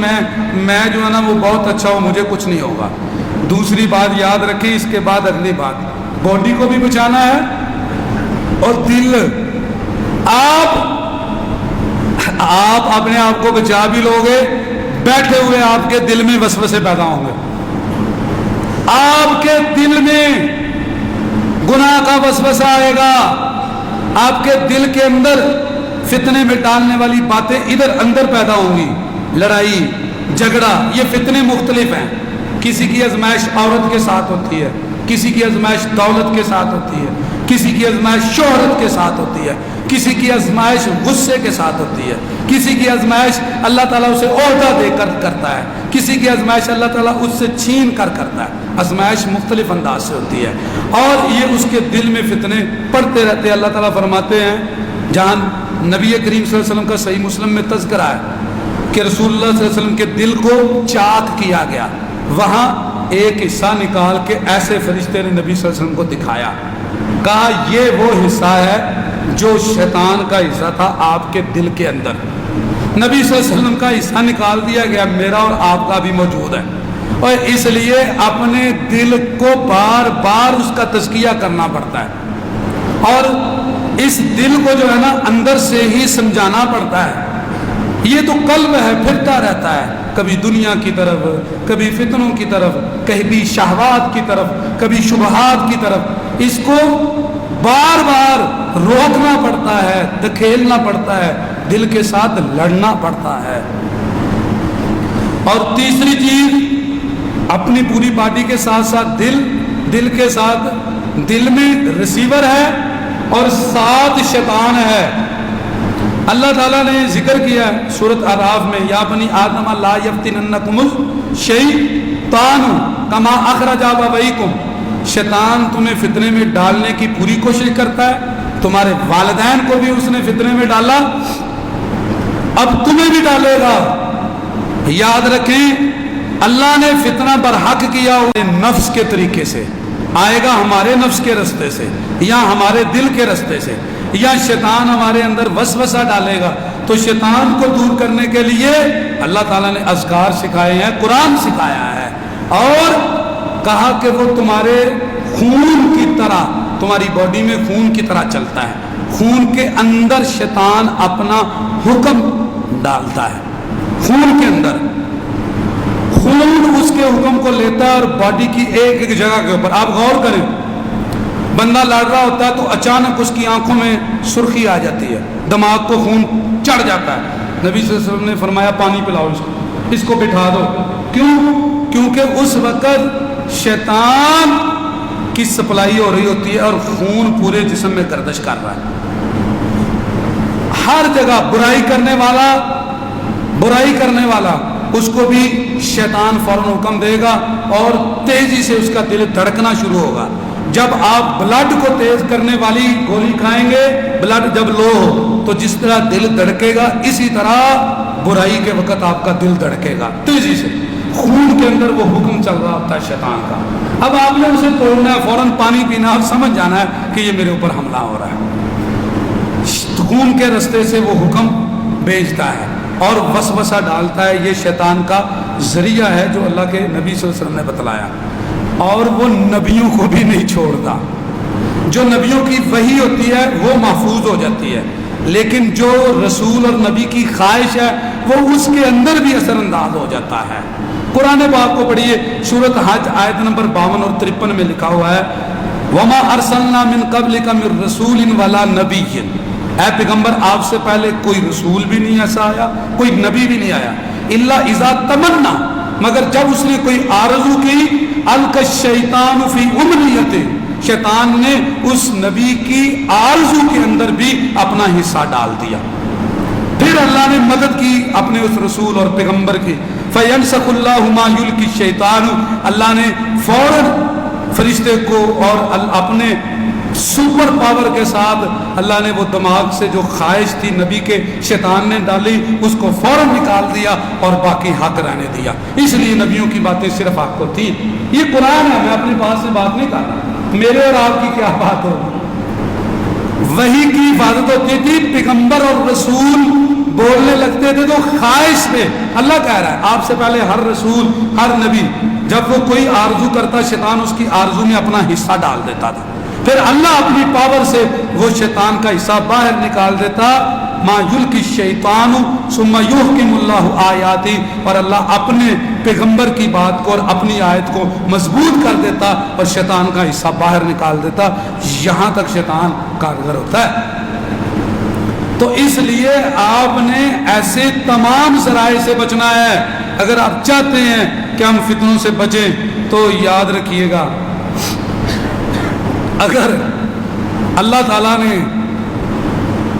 میں جو ہے نا وہ بہت اچھا ہوں, مجھے کچھ نہیں ہوگا. دوسری بات یاد رکھیں, اس کے بعد اگلی بات, باڈی کو بھی بچانا ہے اور دل. آپ اپنے آپ کو بچا بھی لوگے, بیٹھے ہوئے آپ کے دل میں وسوسے پیدا ہوں گے. آپ کے دل میں گناہ کا وسوسہ آئے گا, آپ کے دل کے اندر فتنے میں ڈالنے والی باتیں ادھر اندر پیدا ہوں گی. لڑائی جھگڑا، یہ فتنے مختلف ہیں. کسی کی آزمائش عورت کے ساتھ ہوتی ہے، کسی کی آزمائش دولت کے ساتھ ہوتی ہے، کسی کی آزمائش شہرت کے ساتھ ہوتی ہے، کسی کی آزمائش غصے کے ساتھ ہوتی ہے، کسی کی آزمائش اللہ تعالیٰ اسے عہدہ دے کر کرتا ہے، کسی کی آزمائش اللہ تعالیٰ اس سے چھین کر کرتا ہے. آزمائش مختلف انداز سے ہوتی ہے اور یہ اس کے دل میں فتنے پڑتے رہتے ہیں. اللہ تعالیٰ فرماتے ہیں جہاں نبی کریم صلی اللہ علیہ وسلم کا صحیح مسلم میں تذکرہ ہے کہ رسول اللہ صلی اللہ علیہ وسلم کے دل کو چاک کیا گیا، وہاں ایک حصہ نکال کے ایسے فرشتے نے نبی صلی اللہ علیہ وسلم کو دکھایا، کہا یہ وہ حصہ ہے جو شیطان کا حصہ تھا آپ کے دل کے اندر. نبی صلی اللہ علیہ وسلم کا حصہ نکال دیا گیا، میرا اور آپ کا بھی موجود ہے. اور اس لیے اپنے دل کو بار بار اس کا تزکیہ کرنا پڑتا ہے اور اس دل کو جو ہے نا اندر سے ہی سمجھانا پڑتا ہے. یہ تو قلب ہے، پھرتا رہتا ہے، کبھی دنیا کی طرف، کبھی فتنوں کی طرف، کبھی شہوات کی طرف، کبھی شبہات کی طرف. اس کو بار بار روکنا پڑتا ہے، دھکیلنا پڑتا ہے، دل کے ساتھ لڑنا پڑتا ہے. اور تیسری چیز، اپنی پوری باڈی کے ساتھ ساتھ دل کے ساتھ، دل میں ریسیور ہے اور ساتھ شیطان ہے. اللہ تعالیٰ نے ذکر کیا سورۃ اعراف میں، یا بنی آدم لا یفتننکم الشیطان کما اخرج ابویکم. شیطان تمہیں فتنے میں ڈالنے کی پوری کوشش کرتا ہے، تمہارے والدین کو بھی اس نے فتنے میں ڈالا، اب تمہیں بھی ڈالے گا. یاد رکھیں اللہ نے فتنہ برحق کیا نفس کے طریقے سے، آئے گا ہمارے نفس کے رستے سے یا ہمارے دل کے رستے سے، یا شیطان ہمارے اندر وسوسہ ڈالے گا. تو شیطان کو دور کرنے کے لیے اللہ تعالیٰ نے اذکار سکھائے ہیں، قرآن سکھایا ہے اور کہا کہ وہ تمہارے خون کی طرح، تمہاری باڈی میں خون کی طرح چلتا ہے. خون کے اندر شیطان اپنا حکم ڈالتا ہے، خون کے اندر خون اس کے حکم کو لیتا ہے اور باڈی کی ایک ایک جگہ کے اوپر. آپ غور کریں، بندہ لڑ رہا ہوتا ہے تو اچانک اس کی آنکھوں میں سرخی آ جاتی ہے، دماغ کو خون چڑھ جاتا ہے. نبی صلی اللہ علیہ وسلم نے فرمایا پانی پلاؤ اس کو بٹھا دو. کیوں؟ کیونکہ اس وقت شیطان کی سپلائی ہو رہی ہوتی ہے اور خون پورے جسم میں گردش کر رہا ہے. ہر جگہ برائی کرنے والا اس کو بھی شیطان فوراً حکم دے گا اور تیزی سے اس کا دل دھڑکنا شروع ہوگا. جب آپ بلڈ کو تیز کرنے والی گولی کھائیں گے، بلڈ جب لو ہو تو جس طرح دل دھڑکے گا، اسی طرح برائی کے وقت آپ کا دل دھڑکے گا تیزی سے. خون کے اندر وہ حکم چل رہا ہوتا ہے شیطان کا. اب آپ نے اسے توڑنا ہے، فوراً پانی پینا اور سمجھ جانا ہے کہ یہ میرے اوپر حملہ ہو رہا ہے. خون کے رستے سے وہ حکم بھیجتا ہے اور وسوسہ ڈالتا ہے. یہ شیطان کا ذریعہ ہے جو اللہ کے نبی صلی اللہ علیہ وسلم نے بتلایا. اور وہ نبیوں کو بھی نہیں چھوڑتا. جو نبیوں کی وحی ہوتی ہے وہ محفوظ ہو جاتی ہے، لیکن جو رسول اور نبی کی خواہش ہے وہ اس کے اندر بھی اثر انداز ہو جاتا ہے. قرآن پاک کو پڑھیے، سورۃ حج آیت نمبر 52 اور 53 میں لکھا ہوا ہے وَمَا أَرْسَلْنَا مِن قَبْلِكَ مِن رَّسُولٍ وَلَا نَبِيٍّ. اے پیغمبر آپ سے پہلے کوئی رسول بھی نہیں ایسا آیا، کوئی نبی بھی نہیں آیا، اِلَّا إِذَا تَمَنَّا، مگر جب اس نے کوئی آرزو کی، أَلْقَى الشَّيْطَانُ فِي أُمْنِيَّتِهِ، شیطان نے اس نبی کی آرزو کے اندر بھی اپنا حصہ ڈال دیا. پھر اللہ نے مدد کی اپنے اس رسول اور پیغمبر کی. فَيَنْسَخُ اللَّهُ مَا يُلْقِي الشَّيْطَانُ، اللہ نے فوراً فرشتے کو اور اپنے سپر پاور کے ساتھ اللہ نے وہ دماغ سے جو خواہش تھی نبی کے شیطان نے ڈالی، اس کو فوراً نکال دیا اور باقی حق رہنے دیا. اس لیے نبیوں کی باتیں صرف حق کو تھی. یہ قرآن ہے، میں اپنے پاس سے بات نہیں کر رہا. میرے اور آپ کی کیا بات ہوگی؟ وحی کی حفاظت ہوتی تھی. پیغمبر اور رسول بولنے لگتے تھے تو خواہش پہ. اللہ کہہ رہا ہے آپ سے پہلے ہر رسول، ہر نبی جب وہ کوئی آرزو کرتا شیطان اس کی آرزو میں اپنا حصہ ڈال دیتا تھا. پھر اللہ اپنی پاور سے وہ شیطان کا حصہ باہر نکال دیتا. ما یلقی الشیطان ثم یحکم اللہ آیاتی، اور اللہ اپنے پیغمبر کی بات کو اور اپنی آیت کو مضبوط کر دیتا اور شیطان کا حصہ باہر نکال دیتا. یہاں تک شیطان کارگر ہوتا ہے. تو اس لیے آپ نے ایسے تمام ذرائع سے بچنا ہے۔ اگر آپ چاہتے ہیں کہ ہم فتنوں سے بچیں تو یاد رکھیے گا، اگر اللہ تعالیٰ نے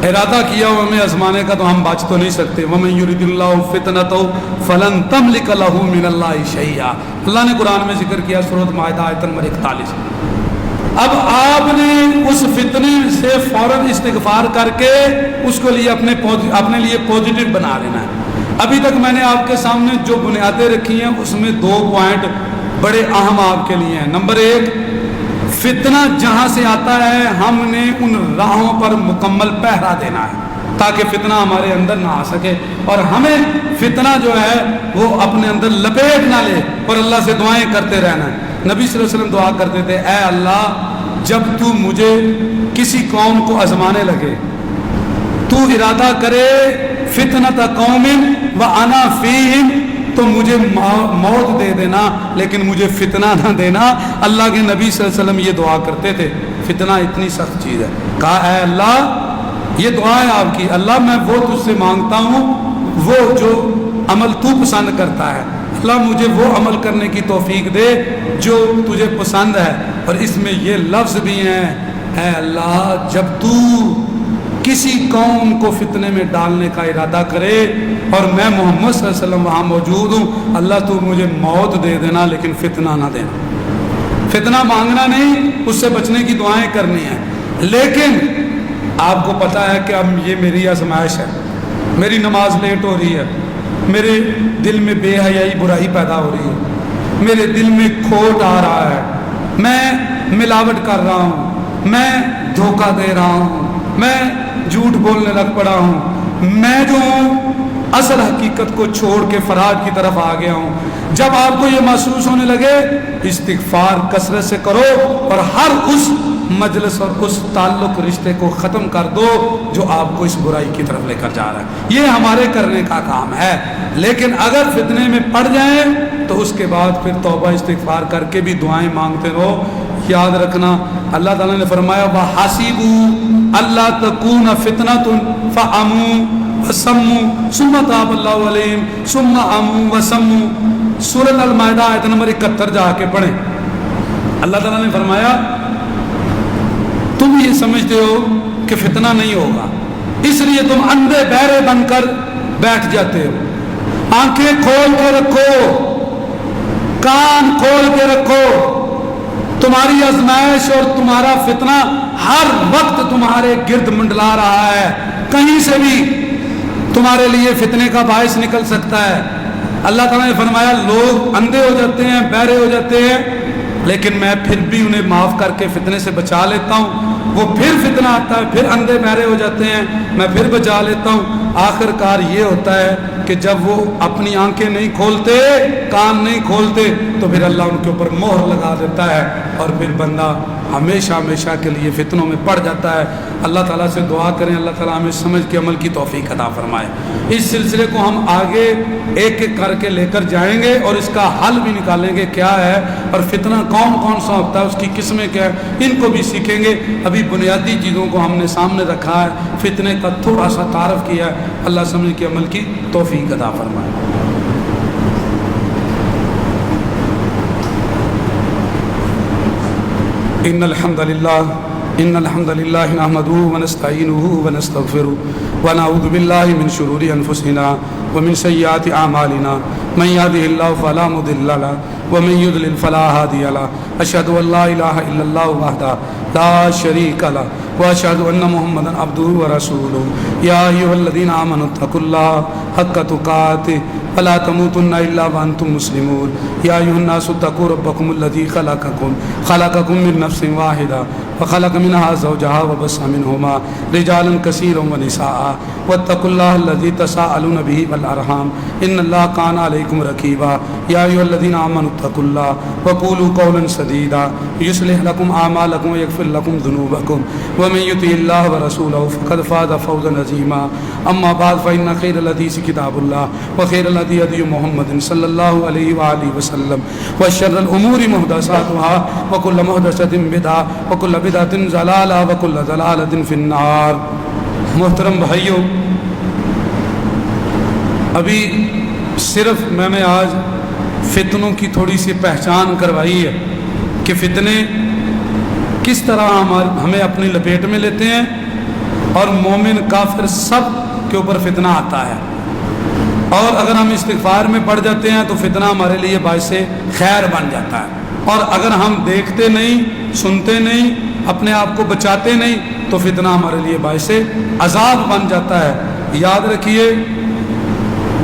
ارادہ کیا ہو ہمیں آزمانے کا تو ہم بچ تو نہیں سکتے۔ وَمَن يُرِدِ اللَّهُ فِتْنَتَهُ فَلَن تَمْلِكَ لَهُ مِنَ اللَّهِ شَيْئًا، اللہ نے قرآن میں ذکر کیا سورۃ مائدہ آیت نمبر 41۔ اب آپ نے اس فتنے سے فوراً استغفار کر کے اس کو لیے اپنے لیے پوزیٹو بنا لینا ہے۔ ابھی تک میں نے آپ کے سامنے جو بنیادیں رکھی ہیں اس میں 2 پوائنٹ بڑے اہم آپ کے لیے ہیں۔ نمبر 1، فتنہ جہاں سے آتا ہے ہم نے ان راہوں پر مکمل پہرا دینا ہے تاکہ فتنہ ہمارے اندر نہ آ سکے، اور ہمیں فتنہ جو ہے وہ اپنے اندر لپیٹ نہ لے، اور اللہ سے دعائیں کرتے رہنا ہے۔ نبی صلی اللہ علیہ وسلم دعا کرتے تھے، اے اللہ جب تو مجھے کسی قوم کو آزمانے لگے، تو ارادہ کرے فتنۃ قوم وانا فیہم، تو مجھے موت دے دینا لیکن مجھے فتنہ نہ دینا۔ اللہ کے نبی صلی اللہ علیہ وسلم یہ دعا کرتے تھے۔ فتنہ اتنی سخت چیز ہے، کہا اے اللہ، یہ دعا ہے آپ کی، اللہ میں وہ تجھ سے مانگتا ہوں وہ جو عمل تو پسند کرتا ہے، اللہ مجھے وہ عمل کرنے کی توفیق دے جو تجھے پسند ہے۔ اور اس میں یہ لفظ بھی ہیں، اے اللہ جب تو کسی قوم کو فتنے میں ڈالنے کا ارادہ کرے اور میں محمد صلی اللہ علیہ وسلم وہاں موجود ہوں، اللہ تو مجھے موت دے دینا لیکن فتنہ نہ دینا۔ فتنہ مانگنا نہیں، اس سے بچنے کی دعائیں کرنی ہیں، لیکن آپ کو پتہ ہے کہ اب یہ میری آزمائش ہے، میری نماز لیٹ ہو رہی ہے، میرے دل میں بے حیائی برائی پیدا ہو رہی ہے، میرے دل میں کھوٹ آ رہا ہے، میں ملاوٹ کر رہا ہوں، میں دھوکہ دے رہا ہوں، میں جھوٹ بولنے لگ پڑا ہوں، میں جو ہوں اصل حقیقت کو چھوڑ کے فرار کی طرف آ گیا ہوں۔ جب آپ کو یہ محسوس ہونے لگے، استغفار کثرت سے کرو اور ہر اس مجلس اور اس تعلق رشتے کو ختم کر دو جو آپ کو اس برائی کی طرف لے کر جا رہا ہے۔ یہ ہمارے کرنے کا کام ہے، لیکن اگر فتنے میں پڑ جائیں تو اس کے بعد پھر توبہ استغفار کر کے بھی دعائیں مانگتے رہو۔ یاد رکھنا اللہ تعالیٰ نے فرمایا وَحَسِبُوا أَلَّا تَكُونَ فِتْنَةٌ فَعَمُوا وَسَمُّوا ثُمَّ تَابَ اللَّهُ عَلَيْهِمْ ثُمَّ عَمُوا وَسَمُّوا، سورۃ المائدہ آیت نمبر 71 جا کے پڑھیں۔ اللہ تعالیٰ نے فرمایا تم یہ سمجھتے ہو کہ فتنہ نہیں ہوگا، اس لیے تم اندھے بہرے بن کر بیٹھ جاتے ہو۔ آنکھیں کھول کے رکھو، کان کھول کے رکھو، تمہاری آزمائش اور تمہارا فتنہ ہر وقت تمہارے گرد منڈلا رہا ہے، کہیں سے بھی تمہارے لیے فتنے کا باعث نکل سکتا ہے۔ اللہ تعالیٰ نے فرمایا لوگ اندھے ہو جاتے ہیں، بہرے ہو جاتے ہیں، لیکن میں پھر بھی انہیں معاف کر کے فتنے سے بچا لیتا ہوں۔ وہ پھر فتنہ آتا ہے، پھر اندھے بہرے ہو جاتے ہیں، میں پھر بچا لیتا ہوں۔ آخر کار یہ ہوتا ہے کہ جب وہ اپنی آنکھیں نہیں کھولتے، کان نہیں کھولتے، تو پھر اللہ ان کے اوپر مہر لگا دیتا ہے اور پھر بندہ ہمیشہ ہمیشہ کے لیے فتنوں میں پڑ جاتا ہے۔ اللہ تعالیٰ سے دعا کریں اللہ تعالیٰ ہمیں سمجھ کے عمل کی توفیق عطا فرمائے۔ اس سلسلے کو ہم آگے ایک ایک کر کے لے کر جائیں گے اور اس کا حل بھی نکالیں گے کیا ہے، اور فتنہ کون کون سا ہوتا ہے، اس کی قسمیں کیا ہے، ان کو بھی سیکھیں گے۔ ابھی بنیادی چیزوں کو ہم نے سامنے رکھا ہے، فتنے کا تھوڑا سا تعارف کیا ہے۔ اللہ سمجھ کے عمل کی توفیق عطا فرمائے۔ ان الحمد للہ نحمده ونستعینه ونستغفره ونعوذ باللہ من شرور انفسنا ومن سیئات اعمالنا من يهده الله فلا مضل له ومن يضلل فلا هادي له اشهد ان لا اله الا الله وحده لا شريك له واشهد ان محمدا عبده ورسوله يا ايها الذين امنوا اتقوا الله حق تقاته ولا تموتن الا وانتم مسلمون يا ايها الناس اتقوا ربكم الذي خلقكم من نفس واحده وخلق منها زوجها وبث منهما رجالا كثيرا ونساء واتقوا الله الذي تساءلون به والارحام ان الله كان عليكم رقيبا يا ايها الذين امنوا اتقوا الله وقولوا قولا سديدا يصلح لكم اعمالكم ويغفر لكم ذنوبكم ومن يطع الله ورسوله فقد فاز فوزا عظيما اما بعد فان خير الحديث كتاب الله وخير الهدي هدي محمد صلى الله عليه واله وسلم وشر الامور محدثاتها وكل محدثة بدعة وكل بدعة ضلالة وكل ضلالة في النار۔ محترم بھائیوں، ابھی صرف میں نے آج فتنوں کی تھوڑی سی پہچان کروائی ہے کہ فتنے کس طرح ہمیں اپنی لپیٹ میں لیتے ہیں، اور مومن کافر سب کے اوپر فتنہ آتا ہے، اور اگر ہم استغفار میں پڑ جاتے ہیں تو فتنہ ہمارے لیے باعث خیر بن جاتا ہے، اور اگر ہم دیکھتے نہیں، سنتے نہیں، اپنے آپ کو بچاتے نہیں تو فتنہ ہمارے لیے باعث عذاب بن جاتا ہے۔ یاد رکھیے،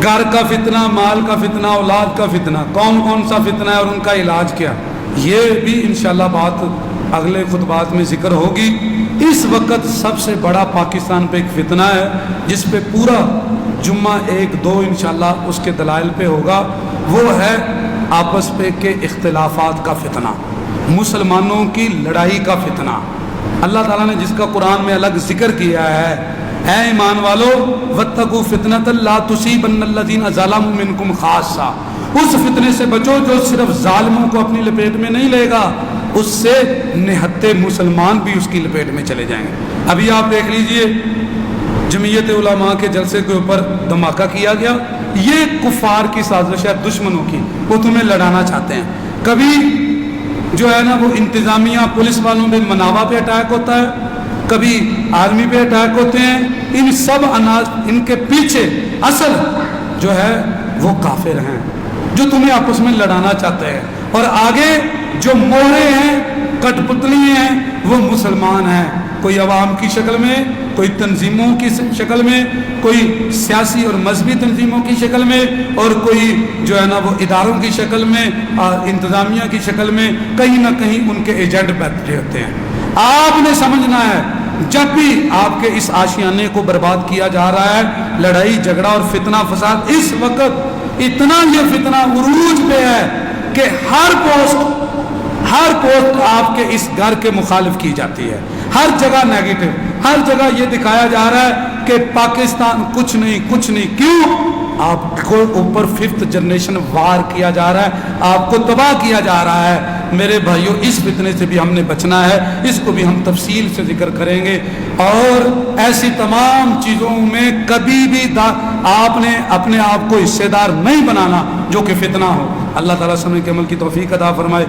گھر کا فتنہ، مال کا فتنہ، اولاد کا فتنہ، کون کون سا فتنہ ہے اور ان کا علاج کیا، یہ بھی انشاءاللہ بات اگلے خطبات میں ذکر ہوگی۔ اس وقت سب سے بڑا پاکستان پہ ایک فتنہ ہے جس پہ پورا جمعہ 1-2 انشاءاللہ اس کے دلائل پہ ہوگا، وہ ہے آپس پہ کے اختلافات کا فتنہ، مسلمانوں کی لڑائی کا فتنہ۔ اللہ تعالیٰ نے جس کا قرآن میں الگ ذکر کیا ہے، اے ایمان والو واتقوا فتنۃ لا تصیبن الذین ظلموا منکم خاصہ، اس فتنے سے بچو جو صرف ظالموں کو اپنی لپیٹ میں نہیں لے گا، اس سے نہتے مسلمان بھی اس کی لپیٹ میں چلے جائیں گے۔ ابھی آپ دیکھ لیجئے، جمعیت علماء کے جلسے کے اوپر دھماکہ کیا گیا، یہ کفار کی سازش ہے، دشمنوں کی، وہ تمہیں لڑانا چاہتے ہیں۔ کبھی جو ہے نا وہ انتظامیہ پولیس والوں پہ مناوا پہ اٹیک ہوتا ہے، کبھی آرمی پہ اٹیک ہوتے ہیں، ان سب ان کے پیچھے اصل جو ہے وہ کافر ہیں جو تمہیں آپس میں لڑانا چاہتے ہیں، اور آگے جو مورے ہیں، کٹ پتلی ہیں، وہ مسلمان ہیں، کوئی عوام کی شکل میں، کوئی تنظیموں کی شکل میں، کوئی سیاسی اور مذہبی تنظیموں کی شکل میں، اور کوئی جو ہے نا وہ اداروں کی شکل میں، انتظامیہ کی شکل میں، کہیں نہ کہیں ان کے ایجنٹ بیٹھے ہوتے ہیں۔ آپ نے سمجھنا ہے جب بھی آپ کے اس آشیانے کو برباد کیا جا رہا ہے، لڑائی جھگڑا اور فتنہ فساد، اس وقت اتنا یہ فتنہ عروج پہ ہے کہ ہر پوسٹ آپ کے اس گھر کے مخالف کی جاتی ہے، ہر جگہ نیگیٹو، ہر جگہ یہ دکھایا جا رہا ہے کہ پاکستان کچھ نہیں، کیوں؟ آپ کو اوپر 5th جنریشن وار کیا جا رہا ہے، آپ کو تباہ کیا جا رہا ہے۔ میرے بھائیوں، اس فتنے سے بھی ہم نے بچنا ہے، اس کو بھی ہم تفصیل سے ذکر کریں گے، اور ایسی تمام چیزوں میں کبھی بھی آپ نے اپنے آپ کو حصے دار نہیں بنانا جو کہ فتنہ ہو۔ اللہ تعالیٰ سمجھ کے عمل کی توفیق عطا فرمائے۔